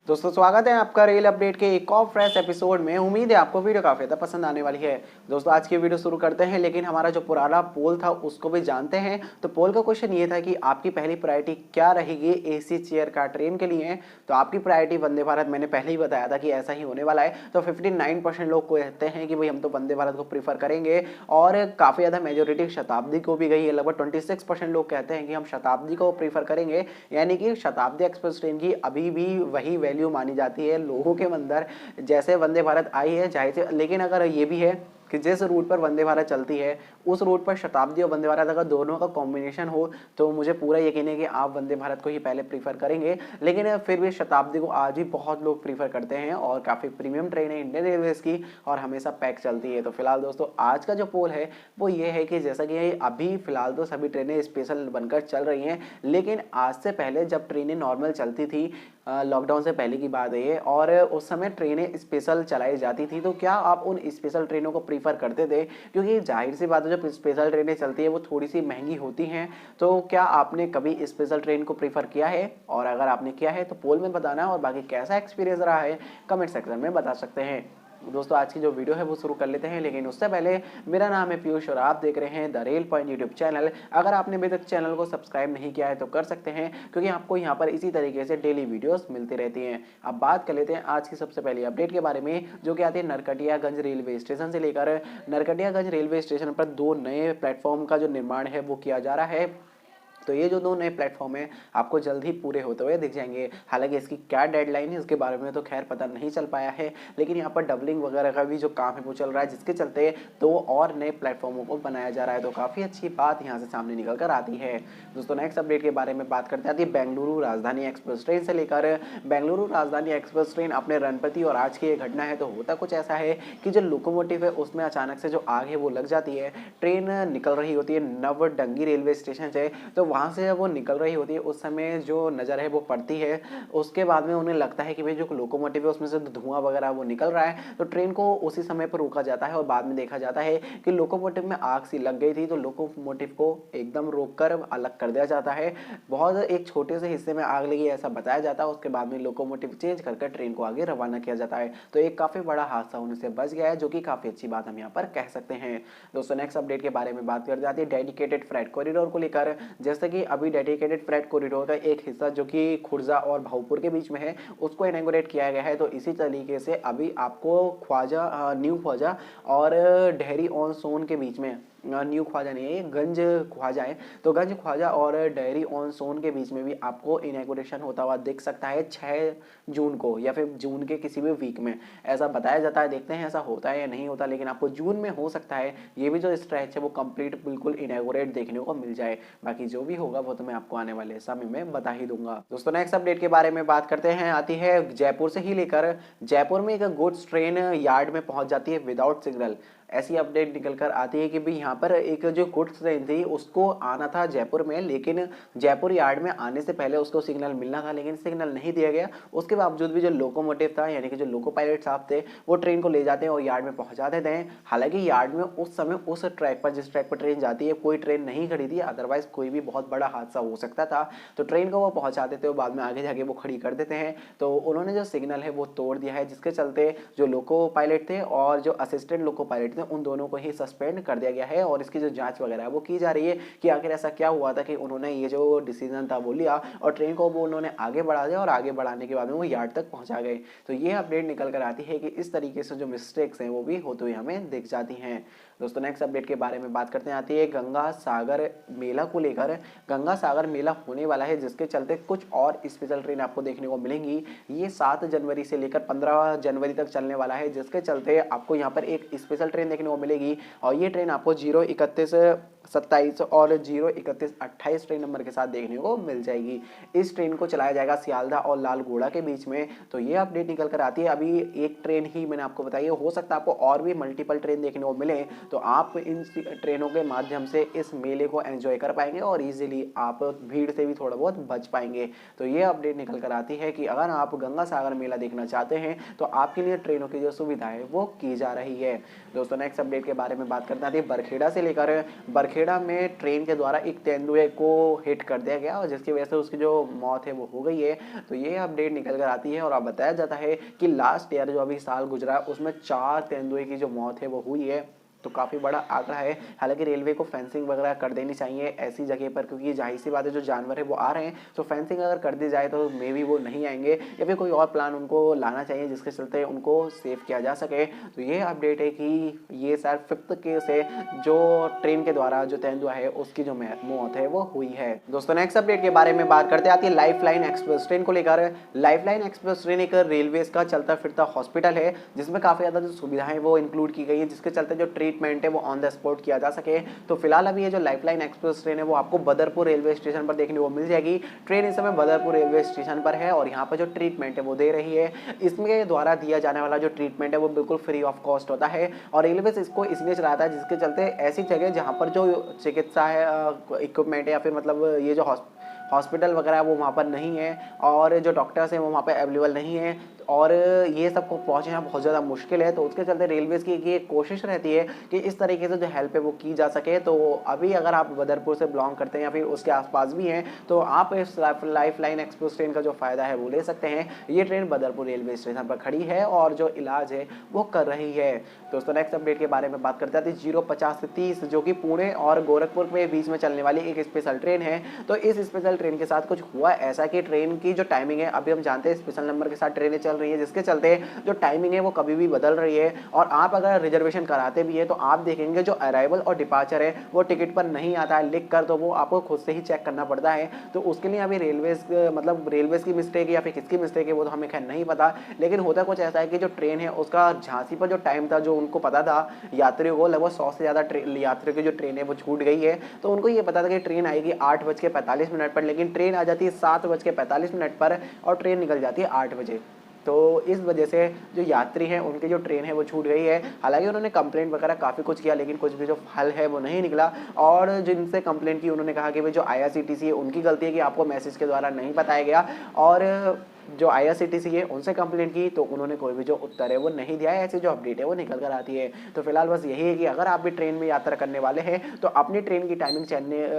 दोस्तों स्वागत है आपका रेल अपडेट के एक और फ्रेश एपिसोड में। उम्मीद है आपको वीडियो काफी ज़्यादा पसंद आने वाली है। दोस्तों आज की वीडियो शुरू करते हैं, लेकिन हमारा जो पुराना पोल था उसको भी जानते हैं। तो पोल का क्वेश्चन ये था कि आपकी पहली प्रायोरिटी क्या रहेगी एसी चेयर कार ट्रेन के लिए। तो आपकी प्रायोरिटी वंदे भारत, मैंने पहले ही बताया था कि ऐसा ही होने वाला है। तो 59% लोग कहते हैं कि भाई हम तो वंदे भारत को प्रीफर करेंगे, और काफ़ी ज़्यादा मेजोरिटी शताब्दी को भी गई है। लगभग 26% लोग कहते हैं कि हम शताब्दी को प्रीफर करेंगे, यानी कि शताब्दी एक्सप्रेस ट्रेन की अभी भी वही वैल्यू मानी जाती है लोगों के अंदर जैसे वंदे भारत आई है, जाहिर से। लेकिन अगर ये भी है कि जिस रूट पर वंदे भारत चलती है उस रूट पर शताब्दी और वंदे भारत अगर दोनों का कॉम्बिनेशन हो तो मुझे पूरा यकीन है कि आप वंदे भारत को ही पहले प्रीफर करेंगे। लेकिन फिर भी शताब्दी को आज भी बहुत लोग प्रीफर करते हैं, और काफ़ी प्रीमियम ट्रेन है इंडियन रेलवेज की, और हमेशा पैक चलती है। तो फिलहाल दोस्तों आज का जो पोल है वो ये है कि जैसा कि अभी फिलहाल तो सभी ट्रेनें स्पेशल बनकर चल रही हैं, लेकिन आज से पहले जब ट्रेनें नॉर्मल चलती थी, लॉकडाउन से पहले की बात है ये, और उस समय ट्रेनें स्पेशल चलाई जाती थी, तो क्या आप उन स्पेशल ट्रेनों को प्रीफर करते थे? क्योंकि जाहिर सी बात है जब स्पेशल ट्रेनें चलती है वो थोड़ी सी महंगी होती हैं। तो क्या आपने कभी स्पेशल ट्रेन को प्रीफर किया है? और अगर आपने किया है तो पोल में बताना है, और बाकी कैसा एक्सपीरियंस रहा है कमेंट सेक्शन में बता सकते हैं। दोस्तों आज की जो वीडियो है वो शुरू कर लेते हैं, लेकिन उससे पहले मेरा नाम है पीयूष और आप देख रहे हैं the rail point YouTube channel. अगर आपने अभी तक चैनल को सब्सक्राइब नहीं किया है तो कर सकते हैं, क्योंकि आपको यहाँ पर इसी तरीके से डेली वीडियोस मिलती रहती हैं। अब बात कर लेते हैं आज की सबसे पहली अपडेट के बारे में, जो कि आती है नरकटियागंज रेलवे स्टेशन से लेकर। नरकटियागंज रेलवे स्टेशन पर 2 नए प्लेटफॉर्म का जो निर्माण है वो किया जा रहा है। तो ये जो 2 नए प्लेटफॉर्म हैं आपको जल्द ही पूरे होते हुए दिख जाएंगे। हालांकि इसकी क्या डेडलाइन है इसके बारे में तो खैर पता नहीं चल पाया है, लेकिन यहाँ पर डबलिंग वगैरह का भी जो काम है वो चल रहा है, जिसके चलते 2 और नए प्लेटफॉर्मों को बनाया जा रहा है। तो काफ़ी अच्छी बात यहाँ से सामने निकल कर आती है। दोस्तों नेक्स्ट अपडेट के बारे में बात करते हैं बेंगलुरु राजधानी एक्सप्रेस ट्रेन से लेकर। बेंगलुरु राजधानी एक्सप्रेस ट्रेन अपने रणपति, और आज की ये घटना है तो होता कुछ ऐसा है कि जो लोकोमोटिव है उसमें अचानक से जो आग है वो लग जाती है। ट्रेन निकल रही होती है नवडंगी रेलवे स्टेशन से, तो वहाँ से जब वो निकल रही होती है उस समय जो नज़र है वो पड़ती है। उसके बाद में उन्हें लगता है कि भाई जो लोकोमोटिव है उसमें से धुआं वगैरह वो निकल रहा है, तो ट्रेन को उसी समय पर रोका जाता है। और बाद में देखा जाता है कि लोकोमोटिव में आग सी लग गई थी, तो लोकोमोटिव को एकदम रोककर अलग कर दिया जाता है। बहुत एक छोटे से हिस्से में आग लगी ऐसा बताया जाता है, उसके बाद में लोकोमोटिव चेंज करके ट्रेन को आगे रवाना किया जाता है। तो एक काफ़ी बड़ा हादसा होने से बच गया है, जो कि काफ़ी अच्छी बात हम यहाँ पर कह सकते हैं। दोस्तों नेक्स्ट अपडेट के बारे में बात कर जाती है डेडिकेटेड फ्रेट कॉरिडोर को लेकर। जैसे कि अभी डेडिकेटेड फ्रेट कॉरिडोर का एक हिस्सा जो कि खुर्जा और भाऊपुर के बीच में है उसको इनॉग्रेट किया गया है। तो इसी तरीके से अभी आपको ख्वाजा न्यू ख्वाजा और डेहरी ऑन सोन के बीच में, न्यू ख्वाजा नहीं है ये, गंज ख्वाजा है, तो गंज ख्वाजा और डेहरी ऑन सोन के बीच में भी आपको इनॉग्रेशन होता हुआ दिख सकता है 6 जून को, या फिर जून के किसी भी वीक में ऐसा बताया जाता है। देखते हैं ऐसा होता है या नहीं होता, लेकिन आपको जून में हो सकता है ये भी जो स्ट्रेच है वो कंप्लीट बिल्कुल इनॉग्रेट देखने को मिल जाए। बाकी जो भी होगा वो तो मैं आपको आने वाले समय में बता ही दूंगा। दोस्तों नेक्स्ट अपडेट के बारे में बात करते हैं, आती है जयपुर से ही लेकर। जयपुर में एक गुड्स ट्रेन यार्ड में पहुंच जाती है विदाउट सिग्नल। ऐसी अपडेट निकल कर आती है कि भाई यहाँ पर एक जो गुड्स ट्रेन थी उसको आना था जयपुर में, लेकिन जयपुर यार्ड में आने से पहले उसको सिग्नल मिलना था, लेकिन सिग्नल नहीं दिया गया। उसके बावजूद भी जो लोकोमोटिव था, यानी कि जो लोको पायलट साहब थे, वो ट्रेन को ले जाते हैं और यार्ड में पहुंचा देते हैं। हालांकि यार्ड में उस समय उस ट्रैक पर, जिस ट्रैक पर ट्रेन जाती है, कोई ट्रेन नहीं खड़ी थी, अदरवाइज कोई भी बहुत बड़ा हादसा हो सकता था। तो ट्रेन को वो पहुंचा देते हैं, बाद में आगे जाके वो खड़ी कर देते हैं। तो उन्होंने जो सिग्नल है वो तोड़ दिया है, जिसके चलते जो लोको पायलट थे और जो असिस्टेंट लोको पायलट थे उन दोनों को ही सस्पेंड कर दिया गया है। और इसकी जो जांच वगैरह है वो की जा रही है कि आखिर ऐसा क्या हुआ था कि उन्होंने ये जो डिसीजन था वो लिया और ट्रेन को वो उन्होंने आगे बढ़ा दिया, और आगे बढ़ाने के बाद में वो यार्ड तक पहुंचा गए। तो ये अपडेट निकल कर आती है कि इस तरीके से जो मिस्टेक्स हैं वो भी होते हुए हमें दिख जाती हैं। दोस्तों नेक्स्ट अपडेट के बारे में बात करते हैं, आती है गंगा सागर मेला को लेकर। गंगा सागर मेला होने वाला है, जिसके चलते कुछ और स्पेशल ट्रेन आपको देखने को मिलेंगी। ये 7 जनवरी से लेकर 15 जनवरी तक चलने वाला है, जिसके चलते आपको यहाँ पर एक स्पेशल ट्रेन देखने को मिलेगी। और ये ट्रेन आपको 03127 और 03128 ट्रेन नंबर के साथ देखने को मिल जाएगी। इस ट्रेन को चलाया जाएगा सियालदह और लालगोड़ा के बीच में। तो ये अपडेट निकल कर आती है। अभी एक ट्रेन ही मैंने आपको बताई है, हो सकता है आपको और भी मल्टीपल ट्रेन देखने को मिले, तो आप इन ट्रेनों के माध्यम से इस मेले को एंजॉय कर पाएंगे और इजीली आप भीड़ से भी थोड़ा बहुत बच पाएंगे। तो ये अपडेट निकल कर आती है कि अगर आप गंगा सागर मेला देखना चाहते हैं तो आपके लिए ट्रेनों की जो सुविधा है वो की जा रही है। दोस्तों नेक्स्ट अपडेट के बारे में बात करते हैं बरखेड़ा से लेकर। बरखेड़ा में ट्रेन के द्वारा एक तेंदुए को हिट कर दिया गया और जिसकी वजह से उसकी जो मौत है वो हो गई है। तो ये अपडेट निकल कर आती है और अब बताया जाता है कि लास्ट ईयर जो अभी साल गुजरा उसमें 4 तेंदुए की जो मौत है वो हुई है। तो काफ़ी बड़ा आंकड़ा है। हालांकि रेलवे को फेंसिंग वगैरह कर देनी चाहिए ऐसी जगह पर, क्योंकि जाहिर सी बात है जो जानवर है वो आ रहे हैं, तो फेंसिंग अगर कर दी जाए तो मे बी वो नहीं आएंगे या फिर कोई और प्लान उनको लाना चाहिए जिसके चलते उनको सेव किया जा सके। तो ये अपडेट है कि ये शायद 5th केस है जो ट्रेन के द्वारा जो तेंदुआ है उसकी जो मौत है वो हुई है। दोस्तों नेक्स्ट अपडेट के बारे में बात करते आती है लाइफलाइन एक्सप्रेस ट्रेन को लेकर। लाइफलाइन एक्सप्रेस ट्रेन एक रेलवे का चलता फिरता हॉस्पिटल है जिसमें काफ़ी ज़्यादा जो सुविधाएं वो इंक्लूड की गई है, जिसके चलते जो ट्रीटमेंट है वो ऑन द स्पॉट किया जा सके। तो फिलहाल अभी ये जो लाइफलाइन एक्सप्रेस ट्रेन है वो आपको बदरपुर रेलवे स्टेशन पर देखने को मिल जाएगी। ट्रेन इस समय बदरपुर रेलवे स्टेशन पर है और यहाँ पर जो ट्रीटमेंट है वो दे रही है। इसके द्वारा दिया जाने वाला जो ट्रीटमेंट है वो बिल्कुल फ्री ऑफ कॉस्ट होता है और रेलवे इसको इसलिए चलाता है जिसके चलते ऐसी जगह जहाँ पर जो चिकित्सा है इक्विपमेंट है या फिर मतलब ये जो हॉस्पिटल वगैरह वो वहाँ पर नहीं है और जो डॉक्टर्स हैं वो वहाँ पर अवेलेबल नहीं है और ये सबको पहुँचना बहुत ज़्यादा मुश्किल है। तो उसके चलते रेलवेज़ की एक कोशिश रहती है कि इस तरीके से जो हेल्प है वो की जा सके। तो अभी अगर आप बदरपुर से बिलोंग करते हैं या फिर उसके आसपास भी हैं तो आप इस लाइफलाइन एक्सप्रेस ट्रेन का जो फ़ायदा है वो ले सकते हैं। ये ट्रेन बदरपुर रेलवे स्टेशन पर खड़ी है और जो इलाज है वो कर रही है। दोस्तों नेक्स्ट अपडेट के बारे में बात करते हैं 050 से 30 जो कि पुणे और गोरखपुर के बीच में चलने वाली एक स्पेशल ट्रेन है। तो इस स्पेशल ट्रेन के साथ कुछ हुआ ऐसा कि ट्रेन की जो टाइमिंग है, अभी हम जानते हैं स्पेशल नंबर के साथ ट्रेनें चल रही है जिसके चलते जो टाइमिंग है वो कभी भी बदल रही है और आप अगर रिजर्वेशन कराते भी है तो आप देखेंगे जो अराइवल और डिपार्चर है वो टिकट पर नहीं आता है लिख कर, तो वो आपको खुद से ही चेक करना पड़ता है। तो उसके लिए अभी रेलवेज की मिस्टेक या फिर किसकी मिस्टेक है वो तो हमें खैर नहीं पता, लेकिन होता कुछ ऐसा है कि जो ट्रेन है उसका झांसी पर जो टाइम था जो उनको पता था यात्रियों को, लगभग 100 से ज़्यादा यात्रियों की जो ट्रेन है वो छूट गई है। तो उनको ये पता था कि ट्रेन आएगी 8:45 पर, लेकिन ट्रेन आ जाती है 7:45 पर और ट्रेन निकल जाती है 8 बजे। तो इस वजह से जो यात्री हैं उनकी जो ट्रेन है वो छूट गई है। हालांकि उन्होंने कंप्लेंट वगैरह काफ़ी कुछ किया लेकिन कुछ भी जो हल है वो नहीं निकला और जिनसे कंप्लेंट की उन्होंने कहा कि भाई जो IRCTC है उनकी गलती है कि आपको मैसेज के द्वारा नहीं बताया गया और जो IRCTC है उनसे कंप्लेंट की तो उन्होंने कोई भी जो उत्तर है वो नहीं दिया है। ऐसी जो अपडेट है वो निकल कर आती है। तो फिलहाल बस यही है कि अगर आप भी ट्रेन में यात्रा करने वाले हैं तो अपनी ट्रेन की टाइमिंग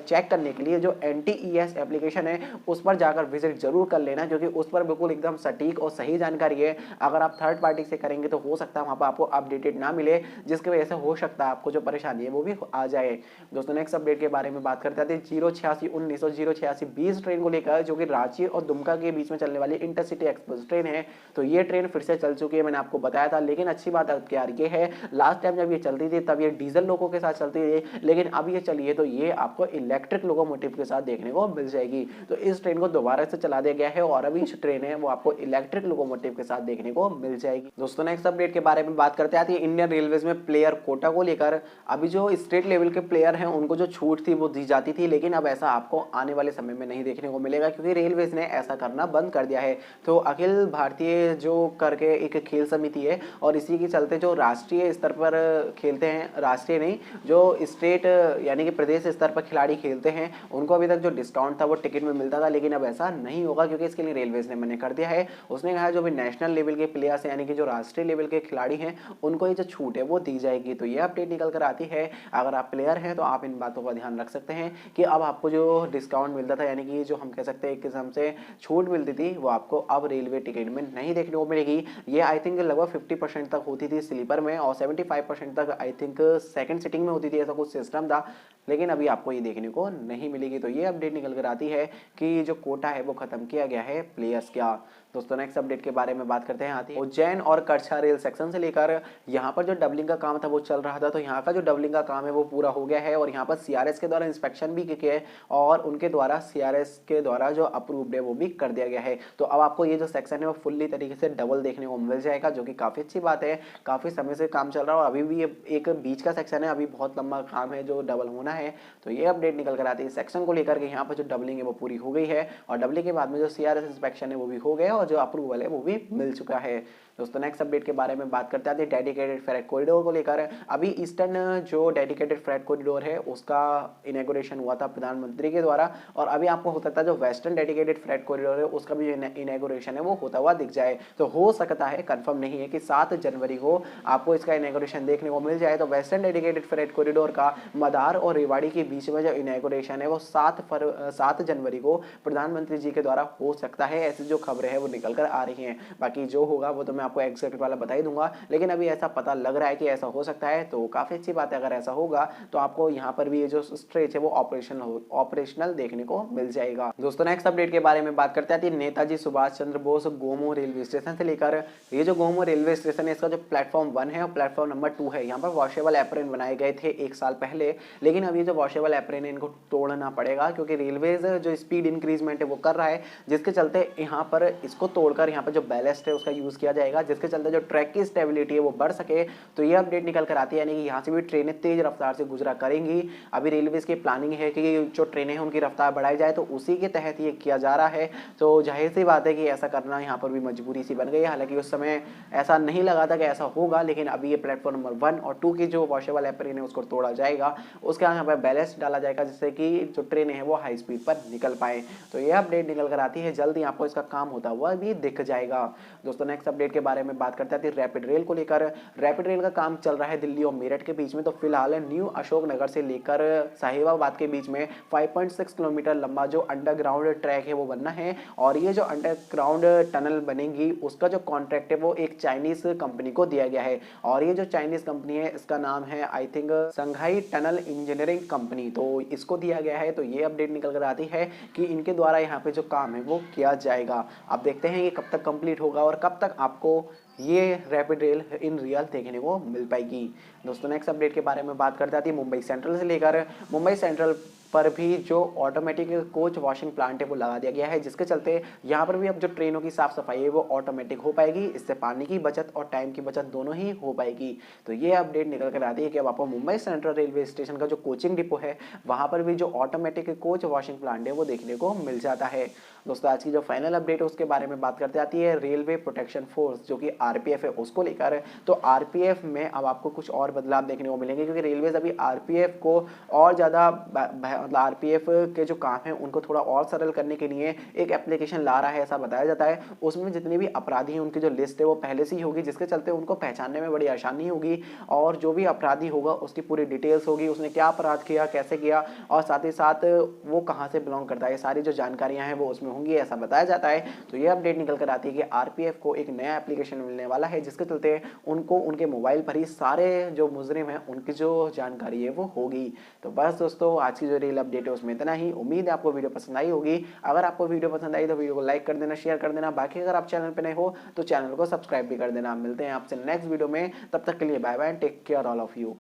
चेक करने के लिए जो NTES एप्लीकेशन है उस पर जाकर विजिट जरूर कर लेना, क्योंकि उस पर बिल्कुल एकदम सटीक और सही जानकारी है। अगर आप थर्ड पार्टी से करेंगे तो हो सकता है वहाँ पर आपको अपडेटेड ना मिले, जिसकी वजह से हो सकता है आपको जो परेशानी है वो भी आ जाए। दोस्तों नेक्स्ट अपडेट के बारे में बात करते हैं 08619 और 08620 ट्रेन को लेकर, जो कि रांची और दुमका के बीच में चलने वाली इंटरसिटी एक्सप्रेस ट्रेन है। तो ये ट्रेन फिर से चल चुकी है, मैंने आपको बताया था। लेकिन अच्छी बात यार ये है, लास्ट टाइम जब ये चलती थी तब ये डीजल लोगों के साथ चलती थी, लेकिन अब ये चली है तो ये आपको इलेक्ट्रिक लोकोमोटिव के साथ देखने को मिल जाएगी। तो इस ट्रेन को दोबारा से चला दिया गया है और अभी जो ट्रेन है वो आपको इलेक्ट्रिक लोकोमोटिव के साथ देखने को मिल जाएगी। दोस्तों नेक्स्ट अपडेट के बारे में बात करते हैं इंडियन रेलवेज में प्लेयर कोटा को लेकर। अभी जो स्टेट लेवल के प्लेयर हैं उनको जो छूट थी वो दी जाती थी, लेकिन अब ऐसा आपको आने वाले समय में नहीं देखने को मिलेगा क्योंकि रेलवेज ने ऐसा करना बंद कर दिया है। तो अखिल भारतीय जो करके एक खेल समिति है और इसी के चलते जो राष्ट्रीय स्तर पर खेलते हैं, राष्ट्रीय नहीं जो स्टेट यानी कि प्रदेश स्तर पर खिलाड़ी खेलते हैं, उनको अभी तक जो डिस्काउंट था वो टिकट में मिलता था, लेकिन अब ऐसा नहीं होगा क्योंकि इसके लिए रेलवेज ने मना कर दिया है। उसने कहा जो भी नेशनल लेवल के प्लेयर्स यानी कि जो राष्ट्रीय लेवल के खिलाड़ी हैं उनको ये जो छूट है वो दी जाएगी। तो ये अपडेट निकल कर आती है। अगर आप प्लेयर हैं तो आप इन बातों का ध्यान रख सकते हैं कि अब आपको जो डिस्काउंट मिलता था यानी कि जो हम कह सकते हैं एक किस्म से छूट मिलती थी वो आपको अब रेलवे टिकट में नहीं देखने को मिलेगी। ये आई थिंक लगभग 50% तक होती थी स्लीपर में और 75% तक आई थिंक सेकंड सीटिंग में होती थी, ऐसा कुछ सिस्टम था, लेकिन अभी आपको ये देखने को नहीं मिलेगी। तो ये अपडेट निकल कर आती है कि जो कोटा है वो खत्म किया गया है प्लेयर्स का। दोस्तों नेक्स्ट अपडेट के बारे में बात करते हैं आती है उज्जैन और कच्छा रेल सेक्शन से लेकर। यहाँ पर जो डबलिंग का काम था वो चल रहा था, तो यहाँ का जो डबलिंग का काम है वो पूरा हो गया है और यहाँ पर CRS के द्वारा इंस्पेक्शन भी किया है और उनके द्वारा CRS के द्वारा जो अप्रूव्ड है वो भी कर दिया गया है। तो अब आपको ये जो सेक्शन है वो फुल्ली तरीके से डबल देखने को मिल जाएगा, जो कि काफ़ी अच्छी बात है। काफ़ी समय से काम चल रहा है और अभी भी ये एक बीच का सेक्शन है, अभी बहुत लंबा काम है जो डबल होना है। तो ये अपडेट निकल कर आती है सेक्शन को लेकर के, यहाँ पर जो डबलिंग है वो पूरी हो गई है और डबलिंग के बाद में जो CRS इंस्पेक्शन है वो भी हो गया और जो अप्रूवल है वो भी मिल चुका है। दोस्तों नेक्स्ट अपडेट के बारे में बात करते हैं डेडिकेटेड फ्रेट कॉरिडोर को लेकर। अभी ईस्टर्न जो डेडिकेटेड फ्रेट कॉरिडोर है उसका इनॉग्रेशन हुआ था प्रधानमंत्री के द्वारा और अभी आपको हो सकता है जो वेस्टर्न डेडिकेटेड फ्रेट कॉरिडोर है उसका भी जो इनॉग्रेशन है वो होता हुआ दिख जाए। तो हो सकता है, कंफर्म नहीं है, कि 7 जनवरी को आपको इसका इनॉग्रेशन देखने को मिल जाए। तो वेस्टर्न डेडिकेटेड फ्रेट कॉरिडोर का मदार और रेवाड़ी के बीच में जो इनॉग्रेशन है वो 7 जनवरी को प्रधानमंत्री जी के द्वारा हो सकता है, ऐसी जो खबरें हैं वो निकल कर आ रही हैं। बाकी जो होगा वो तो मैं आपको एग्जैक्ट वाला बता ही दूंगा, लेकिन अभी ऐसा पता लग रहा है कि ऐसा हो सकता है। तो काफी अच्छी बात है अगर ऐसा होगा, तो आपको यहाँ पर भी ये जो स्ट्रेच है वो ऑपरेशनल देखने को मिल जाएगा। दोस्तों नेक्स्ट अपडेट के बारे में बात करते हैं नेताजी सुभाष चंद्र बोस गोमो रेलवे स्टेशन से लेकर। ये जो गोमो रेलवे स्टेशन है इसका जो प्लेटफॉर्म 1 है और प्लेटफॉर्म नंबर 2 है, यहाँ पर वॉशेबल एप्रन बनाए गए थे 1 साल पहले, लेकिन अभी जो वॉशेबल एप्रन है इनको तोड़ना पड़ेगा क्योंकि रेलवेज जो स्पीड इंक्रीजमेंट है वो कर रहा है, जिसके चलते यहाँ पर इसको तोड़कर यहाँ पर जो बैलेस्ट है उसका यूज किया जाएगा, जिसके चलते जो ट्रैक की स्टेबिलिटी है वो बढ़ सके। तो ये अपडेट निकल कर आती है, यानी कि यहाँ से भी ट्रेनें तेज रफ्तार से गुजरा करेंगी। अभी रेलवेज की प्लानिंग है कि जो ट्रेनें हैं उनकी रफ्तार बढ़ाई जाए, तो उसी के तहत ये किया जा रहा है। तो जाहिर सी बात है कि ऐसा करना यहाँ पर भी मजबूरी सी बन गई है। हालांकि उस समय ऐसा नहीं लगा था कि ऐसा होगा, लेकिन अभी ये प्लेटफॉर्म नंबर 1 और 2 की जो वॉशेबल एप्रन है उसको तोड़ा जाएगा, उसके यहाँ पर बैलेस्ट डाला जाएगा जिससे कि जो ट्रेनें हैं वो हाई स्पीड पर निकल पाए। तो ये अपडेट निकल कर आती है, जल्दी आपको इसका काम होता हुआ भी दिख जाएगा। दोस्तों नेक्स्ट अपडेट के बारे में बात करते हैं रैपिड रेल को लेकर। रैपिड रेल का काम चल रहा है दिल्ली और मेरठ के बीच में। तो फिलहाल न्यू अशोक नगर से लेकर साहिबाबाद के बीच में 5.6 किलोमीटर लंबा जो अंडरग्राउंड ट्रैक है वो बनना है और ये जो अंडरग्राउंड टनल बनेगी उसका जो कॉन्ट्रैक्ट है वो एक चाइनीज कंपनी को दिया गया है और ये जो चाइनीज कंपनी है इसका नाम है I think Shanghai tunnel engineering company, तो इसको दिया गया है। तो ये अपडेट निकल कर आती है कि इनके द्वारा यहाँ पे जो काम है वो किया जाएगा। अब देखते हैं ये कब तक कंप्लीट होगा और कब तक आपको ये रैपिड रेल इन रियल देखने को मिल पाएगी। दोस्तों नेक्स्ट अपडेट के बारे में बात करते हैं मुंबई सेंट्रल से लेकर। मुंबई सेंट्रल पर भी जो ऑटोमेटिक कोच वॉशिंग प्लांट है वो लगा दिया गया है, जिसके चलते यहाँ पर भी अब जो ट्रेनों की साफ सफाई है वो ऑटोमेटिक हो पाएगी। इससे पानी की बचत और टाइम की बचत दोनों ही हो पाएगी। तो ये अपडेट निकल कर आती है कि अब आपको मुंबई सेंट्रल रेलवे स्टेशन का जो कोचिंग डिपो है वहाँ पर भी जो ऑटोमेटिक कोच वॉशिंग प्लांट है वो देखने को मिल जाता है। दोस्तों आज की जो फाइनल अपडेट है उसके बारे में बात करते आती है रेलवे प्रोटेक्शन फोर्स जो कि RPF है उसको लेकर। तो RPF में अब आपको कुछ और बदलाव देखने को मिलेंगे क्योंकि रेलवेज अभी RPF को और ज़्यादा मतलब RPF के जो काम है उनको थोड़ा और सरल करने के लिए एक एप्लीकेशन ला रहा है, ऐसा बताया जाता है। उसमें जितने भी अपराधी हैं उनकी जो लिस्ट है वो पहले से ही होगी, जिसके चलते उनको पहचानने में बड़ी आसानी होगी और जो भी अपराधी होगा उसकी पूरी डिटेल्स होगी, उसने क्या अपराध किया, कैसे किया और साथ ही साथ वो कहाँ से बिलोंग करता है, ये सारी जो जानकारियाँ हैं वो उसमें होंगी, ऐसा बताया जाता है। तो ये अपडेट निकल कर आती है कि RPF को एक नया एप्लीकेशन मिलने वाला है जिसके चलते उनको उनके मोबाइल पर ही सारे जो मुजरिम हैं उनकी जो जानकारी है वो होगी। तो बस दोस्तों आज की जो रियल अपडेट है उसमें इतना ही। उम्मीद है आपको वीडियो पसंद आई होगी। अगर आपको वीडियो पसंद आई तो वीडियो को लाइक कर देना, शेयर कर देना। बाकी अगर आप चैनल पर नए हो तो चैनल को सब्सक्राइब भी कर देना। मिलते हैं आपसे नेक्स्ट वीडियो में, तब तक के लिए bye bye, take care all of you.